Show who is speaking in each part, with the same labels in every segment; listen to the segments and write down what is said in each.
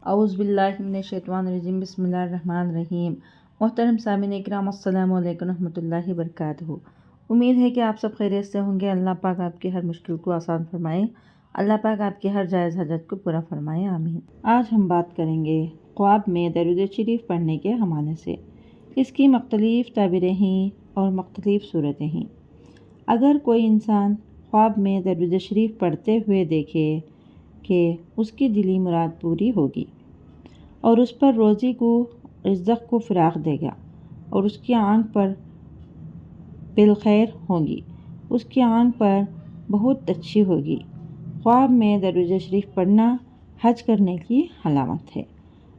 Speaker 1: اعوذ باللہ من الشیطان الرجیم، بسم اللہ الرحمن الرحیم۔ محترم سامعین اکرام، السلام علیکم ورحمۃ اللہ وبرکاتہ۔ امید ہے کہ آپ سب خیریت سے ہوں گے۔ اللہ پاک آپ کی ہر مشکل کو آسان فرمائے، اللہ پاک آپ کی ہر جائز حاجت کو پورا فرمائے، آمین۔ آج ہم بات کریں گے خواب میں درود شریف پڑھنے کے حوالے سے۔ اس کی مختلف تعبیریں ہیں اور مختلف صورتیں ہیں۔ اگر کوئی انسان خواب میں درود شریف پڑھتے ہوئے دیکھے کہ اس کی دلی مراد پوری ہوگی اور اس پر روزی کو، رزق کو فراخ دے گا اور اس کی آنکھ پر بالخیر ہوگی، اس کی آنکھ پر بہت اچھی ہوگی۔ خواب میں درود شریف پڑھنا حج کرنے کی علامت ہے۔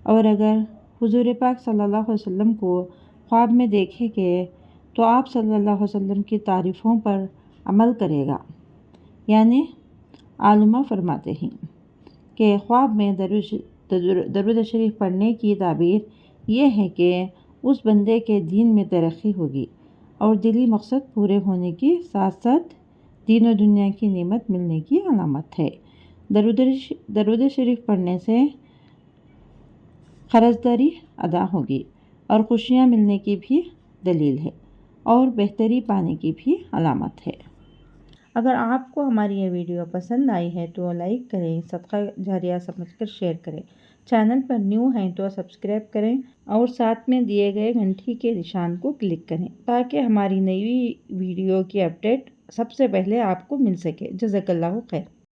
Speaker 1: اور اگر حضور پاک صلی اللہ علیہ وسلم کو خواب میں دیکھے کہ تو آپ صلی اللہ علیہ وسلم کی تعریفوں پر عمل کرے گا۔ یعنی علماء فرماتے ہیں کہ خواب میں درود شریف پڑھنے کی تعبیر یہ ہے کہ اس بندے کے دین میں ترقی ہوگی اور دلی مقصد پورے ہونے کے ساتھ ساتھ دین و دنیا کی نعمت ملنے کی علامت ہے۔ درود شریف پڑھنے سے قرضداری ادا ہوگی اور خوشیاں ملنے کی بھی دلیل ہے اور بہتری پانے کی بھی علامت ہے۔ اگر آپ کو ہماری یہ ویڈیو پسند آئی ہے تو لائک کریں، صدقہ جاریہ سمجھ کر شیئر کریں۔ چینل پر نیو ہیں تو سبسکرائب کریں اور ساتھ میں دیے گئے گھنٹی کے نشان کو کلک کریں تاکہ ہماری نئی ویڈیو کی اپڈیٹ سب سے پہلے آپ کو مل سکے۔ جزاک اللہ خیر۔